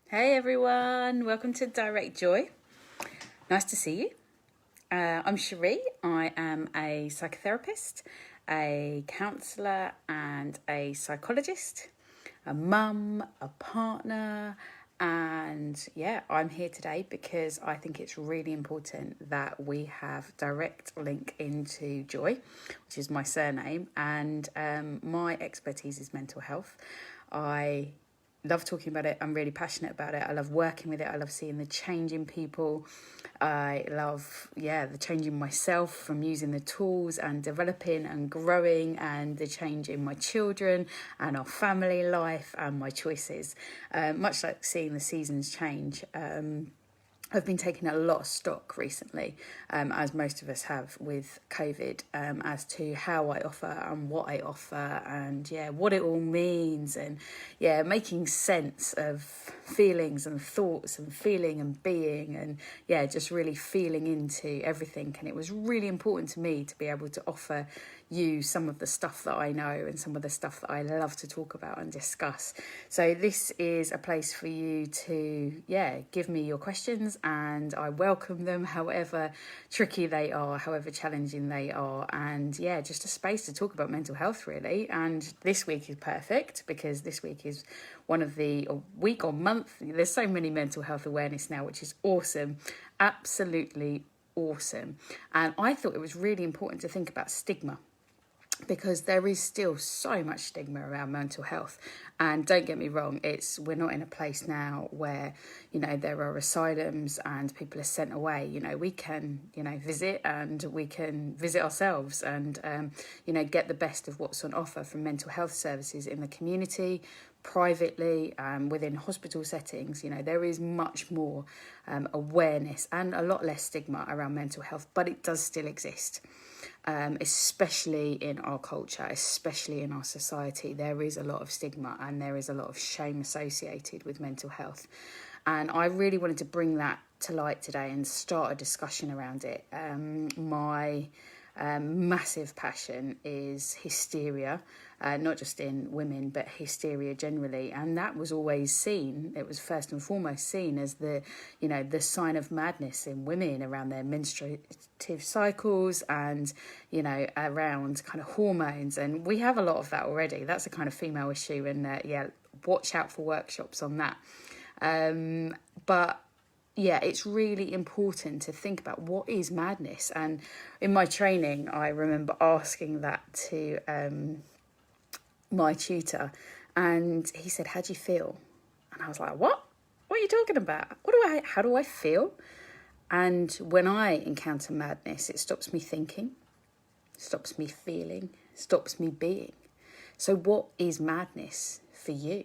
Hey everyone, welcome to Direct Joy. Nice to see you. I'm Cherie. I am a psychotherapist, a counsellor, and a psychologist, a mum, a partner, and I'm here today because I think it's really important that we have direct link into joy, which is my surname, and my expertise is mental health. I love talking about it. I'm really passionate about it. I love working with it. I love seeing the change in people. I love, the change in myself from using the tools and developing and growing, and the change in my children and our family life and my choices. Much like seeing the seasons change. I've been taking a lot of stock recently, as most of us have with COVID, as to how I offer and what I offer and what it all means, and making sense of feelings and thoughts and feeling and being, and just really feeling into everything. And it was really important to me to be able to offer you some of the stuff that I know and some of the stuff that I love to talk about and discuss. So this is a place for you to give me your questions, and I welcome them, however tricky they are, however challenging they are, and just a space to talk about mental health really. And this week is perfect because this week is one of the week or month, there's so many mental health awareness now, which is awesome, absolutely awesome. And I thought it was really important to think about stigma, because there is still so much stigma around mental health. And don't get me wrong, we're not in a place now where there are asylums and people are sent away. We can visit, and we can visit ourselves, and get the best of what's on offer from mental health services in the community, privately, within hospital settings. There is much more awareness and a lot less stigma around mental health, but it does still exist. Especially in our culture, especially in our society, there is a lot of stigma and there is a lot of shame associated with mental health. And I really wanted to bring that to light today and start a discussion around it. My massive passion is hysteria, not just in women, but hysteria generally. And that was always seen, it was first and foremost seen as the sign of madness in women around their menstruative cycles and, around kind of hormones. And we have a lot of that already. That's a kind of female issue. And watch out for workshops on that. But it's really important to think about what is madness. And in my training, I remember asking that to my tutor, and he said, "How do you feel?" And I was like, "What? What are you talking about? How do I feel?" And when I encounter madness, it stops me thinking, stops me feeling, stops me being. So what is madness for you?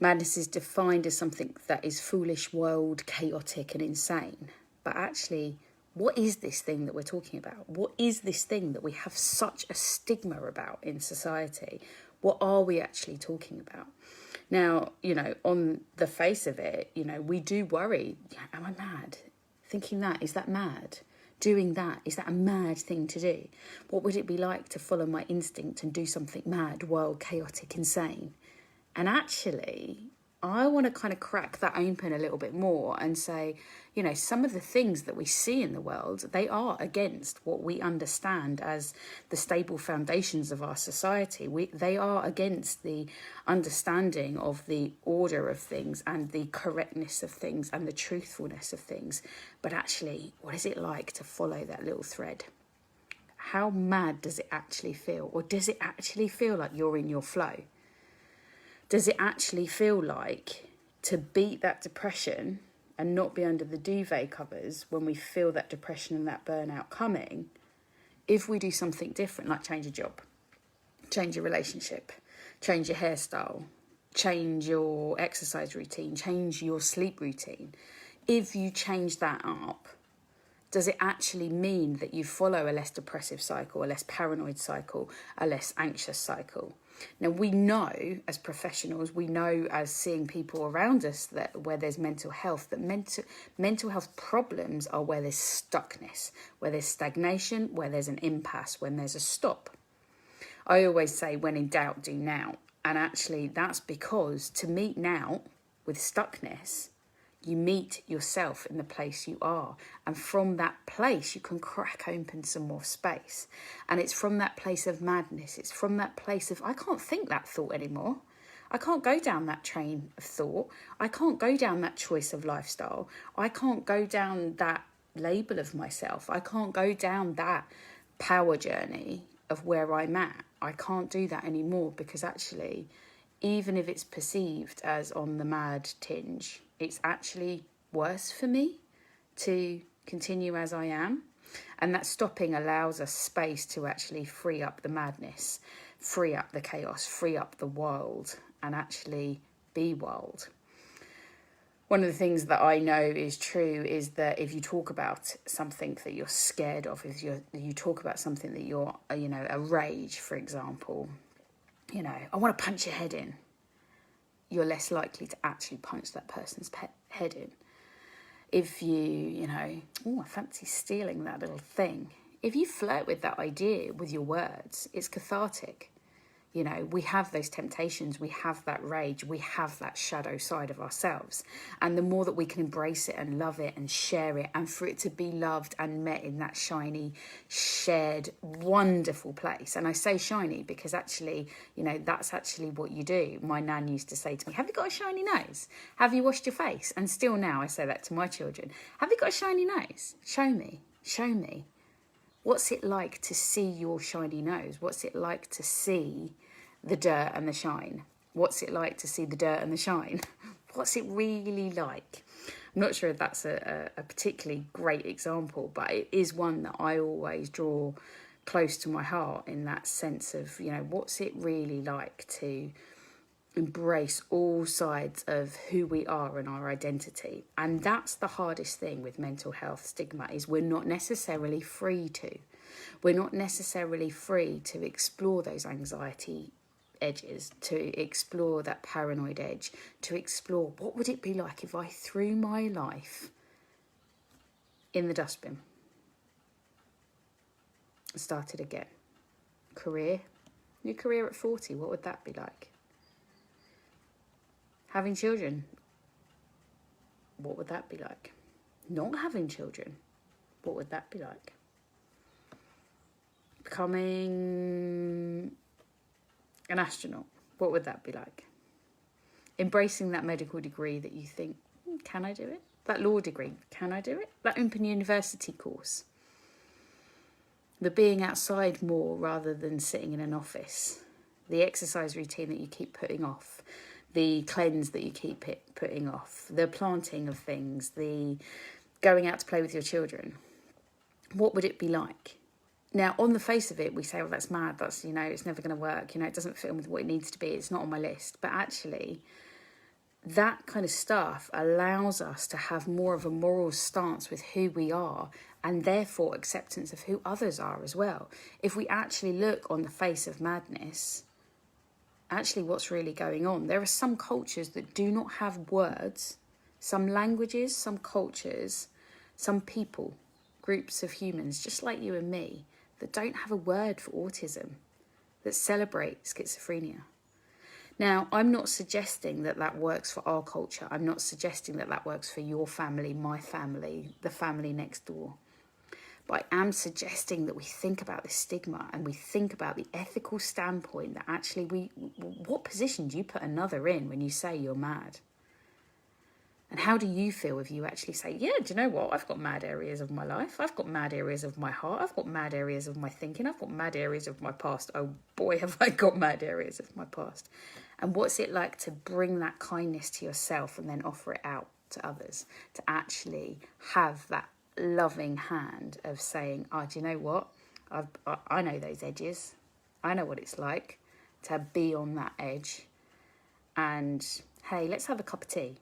Madness is defined as something that is foolish, wild, chaotic and insane. But actually, what is this thing that we're talking about? What is this thing that we have such a stigma about in society? What are we actually talking about? Now, on the face of it, we do worry. Am I mad? Thinking that, is that mad? Doing that, is that a mad thing to do? What would it be like to follow my instinct and do something mad, wild, chaotic, insane? And actually, I want to kind of crack that open a little bit more and say, some of the things that we see in the world, they are against what we understand as the stable foundations of our society. They are against the understanding of the order of things and the correctness of things and the truthfulness of things. But actually, what is it like to follow that little thread? How mad does it actually feel? Or does it actually feel like you're in your flow? Does it actually feel like to beat that depression and not be under the duvet covers when we feel that depression and that burnout coming, if we do something different, like change a job, change your relationship, change your hairstyle, change your exercise routine, change your sleep routine, if you change that up, does it actually mean that you follow a less depressive cycle, a less paranoid cycle, a less anxious cycle? Now, we know as professionals, we know as seeing people around us that where there's mental health, that mental health problems are where there's stuckness, where there's stagnation, where there's an impasse, when there's a stop. I always say, when in doubt, do now. And actually, that's because to meet now with stuckness, you meet yourself in the place you are. And from that place, you can crack open some more space. And it's from that place of madness. It's from that place of, I can't think that thought anymore. I can't go down that train of thought. I can't go down that choice of lifestyle. I can't go down that label of myself. I can't go down that power journey of where I'm at. I can't do that anymore, because actually, even if it's perceived as on the mad tinge, it's actually worse for me to continue as I am. And that stopping allows us space to actually free up the madness, free up the chaos, free up the wild, and actually be wild. One of the things that I know is true is that if you talk about something that you're scared of, if you talk about something that you're, a rage, for example, I want to punch your head in, you're less likely to actually punch that person's head in. If you, I fancy stealing that little thing. If you flirt with that idea with your words, it's cathartic. We have those temptations, we have that rage, we have that shadow side of ourselves. And the more that we can embrace it and love it and share it, and for it to be loved and met in that shiny, shared, wonderful place. And I say shiny because actually, that's actually what you do. My nan used to say to me, have you got a shiny nose? Have you washed your face? And still now I say that to my children. Have you got a shiny nose? Show me, show me. What's it like to see your shiny nose? What's it like to see the dirt and the shine? What's it like to see the dirt and the shine? What's it really like? I'm not sure if that's a particularly great example, but it is one that I always draw close to my heart, in that sense of, what's it really like to embrace all sides of who we are and our identity. And that's the hardest thing with mental health stigma, is we're not necessarily free to. We're not necessarily free to explore those anxiety edges, to explore that paranoid edge, to explore what would it be like if I threw my life in the dustbin and started again. New career at 40, what would that be like? Having children, what would that be like? Not having children, what would that be like? Becoming an astronaut, what would that be like? Embracing that medical degree that you think, can I do it? That law degree, can I do it? That open university course. The being outside more rather than sitting in an office. The exercise routine that you keep putting off. The cleanse that you keep putting off, the planting of things, the going out to play with your children. What would it be like? Now, on the face of it, we say, well, that's mad. That's, it's never going to work. It doesn't fit in with what it needs to be. It's not on my list. But actually, that kind of stuff allows us to have more of a moral stance with who we are, and therefore acceptance of who others are as well. If we actually look on the face of madness, actually what's really going on. There are some cultures that do not have words, some languages, some cultures, some people, groups of humans, just like you and me, that don't have a word for autism, that celebrate schizophrenia. Now, I'm not suggesting that that works for our culture. I'm not suggesting that that works for your family, my family, the family next door. But I am suggesting that we think about this stigma, and we think about the ethical standpoint that actually what position do you put another in when you say you're mad? And how do you feel if you actually say, yeah, do you know what? I've got mad areas of my life. I've got mad areas of my heart. I've got mad areas of my thinking. I've got mad areas of my past. Oh boy, have I got mad areas of my past. And what's it like to bring that kindness to yourself and then offer it out to others? To actually have that loving hand of saying, oh, do you know what? I know those edges. I know what it's like to be on that edge. And hey, let's have a cup of tea.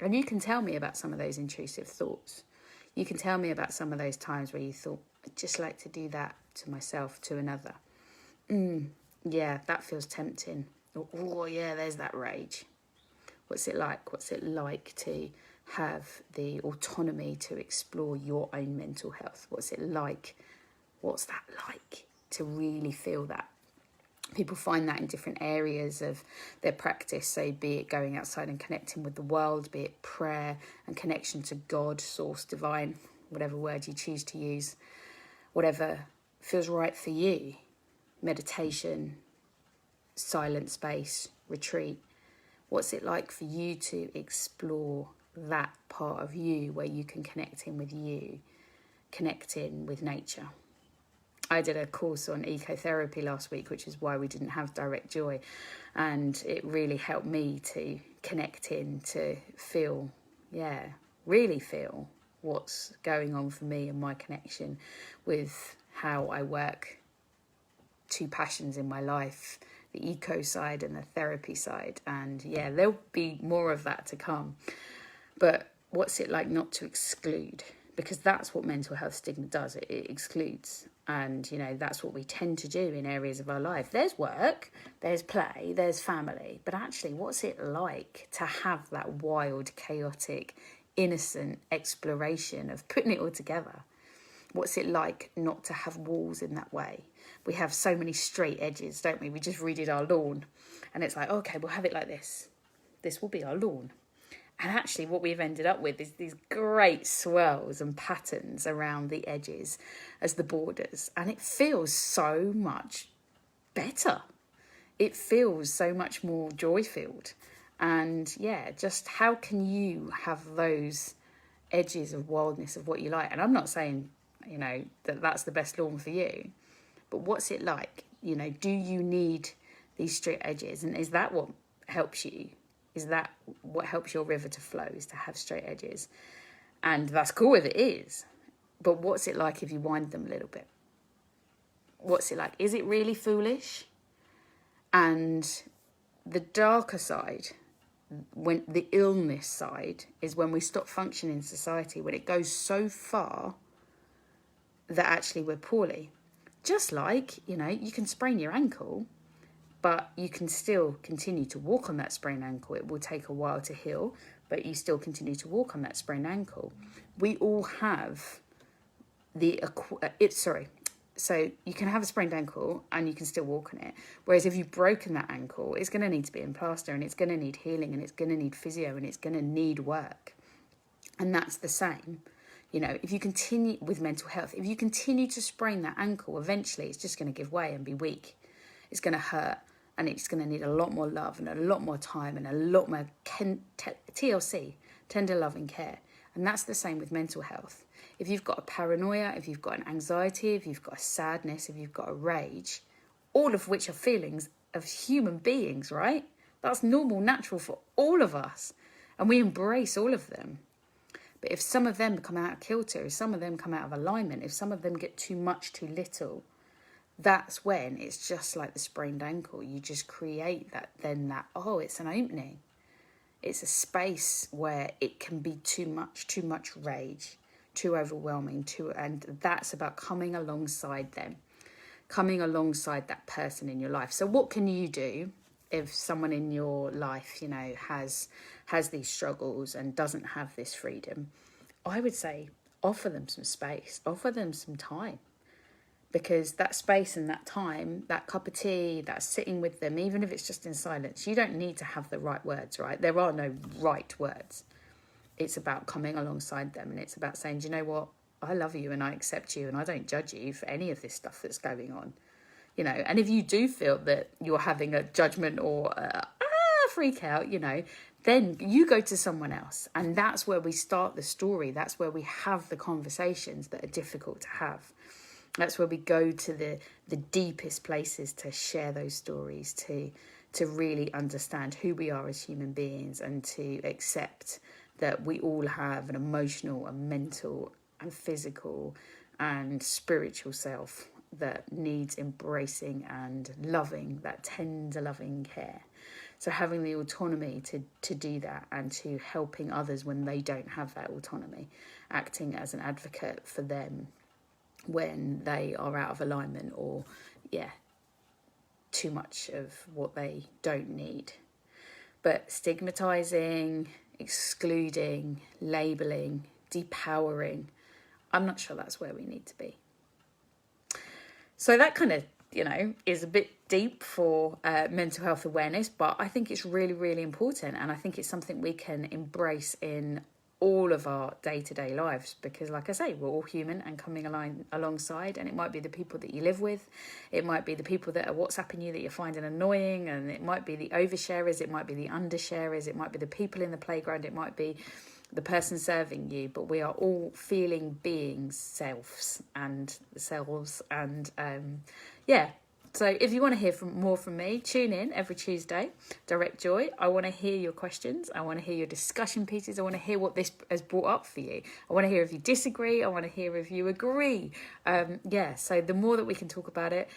And you can tell me about some of those intrusive thoughts. You can tell me about some of those times where you thought, I'd just like to do that to myself, to another. Yeah, that feels tempting. Oh, yeah, there's that rage. What's it like? What's it like to have the autonomy to explore your own mental health? What's it like? What's that like to really feel that? People find that in different areas of their practice. So be it going outside and connecting with the world, be it prayer and connection to God, source, divine, whatever word you choose to use, whatever feels right for you. Meditation, silent space, retreat. What's it like for you to explore that part of you where you can connect in with you, connect in with nature? I did a course on ecotherapy last week, which is why we didn't have direct joy. And it really helped me to connect in, to feel, really feel what's going on for me and my connection with how I work two passions in my life, the eco side and the therapy side. And there'll be more of that to come. But what's it like not to exclude? Because that's what mental health stigma does. It excludes. And, that's what we tend to do in areas of our life. There's work, there's play, there's family. But actually, what's it like to have that wild, chaotic, innocent exploration of putting it all together? What's it like not to have walls in that way? We have so many straight edges, don't we? We just redid our lawn. And it's like, okay, we'll have it like this. This will be our lawn. And actually what we've ended up with is these great swirls and patterns around the edges as the borders. And it feels so much better. It feels so much more joy-filled. And just how can you have those edges of wildness of what you like? And I'm not saying, that that's the best lawn for you. But what's it like? Do you need these straight edges? And is that what helps you? Is that what helps your river to flow, is to have straight edges? And that's cool if it is. But what's it like if you wind them a little bit? What's it like? Is it really foolish? And the darker side, when the illness side, is when we stop functioning in society, when it goes so far that actually we're poorly. Just like, you can sprain your ankle, but you can still continue to walk on that sprained ankle. It will take a while to heal, but you still continue to walk on that sprained ankle. We all have so you can have a sprained ankle and you can still walk on it. Whereas if you've broken that ankle, it's going to need to be in plaster and it's going to need healing and it's going to need physio and it's going to need work. And that's the same. If you continue with mental health, if you continue to sprain that ankle, eventually it's just going to give way and be weak. It's going to hurt. And it's going to need a lot more love and a lot more time and a lot more TLC, tender love and care. And that's the same with mental health. If you've got a paranoia, if you've got an anxiety, if you've got a sadness, if you've got a rage, all of which are feelings of human beings, right? That's normal, natural for all of us. And we embrace all of them. But if some of them come out of kilter, if some of them come out of alignment, if some of them get too much, too little, that's when it's just like the sprained ankle. You just create it's an opening. It's a space where it can be too much rage, too overwhelming, and that's about coming alongside them, coming alongside that person in your life. So what can you do if someone in your life, has these struggles and doesn't have this freedom? I would say offer them some space, offer them some time. Because that space and that time, that cup of tea, that sitting with them, even if it's just in silence, you don't need to have the right words, right? There are no right words. It's about coming alongside them and it's about saying, do you know what? I love you and I accept you and I don't judge you for any of this stuff that's going on. And if you do feel that you're having a judgment or a freak out, then you go to someone else. And that's where we start the story. That's where we have the conversations that are difficult to have. That's where we go to the deepest places to share those stories, to really understand who we are as human beings and to accept that we all have an emotional and mental and physical and spiritual self that needs embracing and loving, that tender loving care. So having the autonomy to do that and to helping others when they don't have that autonomy, acting as an advocate for them when they are out of alignment or, too much of what they don't need. But stigmatizing, excluding, labeling, depowering, I'm not sure that's where we need to be. So that kind of, is a bit deep for mental health awareness, but I think it's really, really important, and I think it's something we can embrace in all of our day-to-day lives, because like I say, we're all human and coming alongside, and it might be the people that you live with, it might be the people that are WhatsApping you that you're finding annoying, and it might be the oversharers, it might be the undersharers, it might be the people in the playground, it might be the person serving you, but we are all feeling beings, selves, and yeah. So if you want to hear more from me, tune in every Tuesday, Direct Joy. I want to hear your questions. I want to hear your discussion pieces. I want to hear what this has brought up for you. I want to hear if you disagree. I want to hear if you agree. So the more that we can talk about it,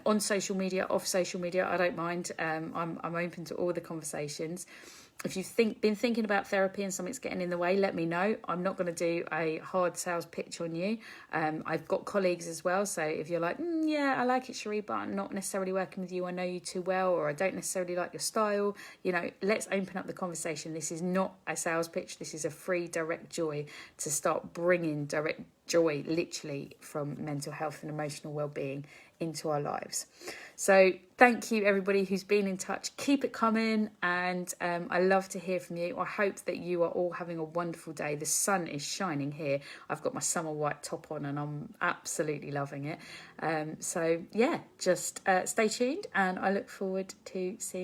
on social media, off social media, I don't mind. I'm open to all the conversations. If you've been thinking about therapy and something's getting in the way, let me know. I'm not going to do a hard sales pitch on you. I've got colleagues as well. So if you're like, yeah, I like it, Cherie, but I'm not necessarily working with you. I know you too well, or I don't necessarily like your style. Let's open up the conversation. This is not a sales pitch. This is a free Direct Joy to start bringing direct joy, literally, from mental health and emotional well-being into our lives. So thank you everybody who's been in touch. Keep it coming, and I love to hear from you. I hope that you are all having a wonderful day. The sun is shining here. I've got my summer white top on and I'm absolutely loving it. So yeah, just stay tuned, and I look forward to seeing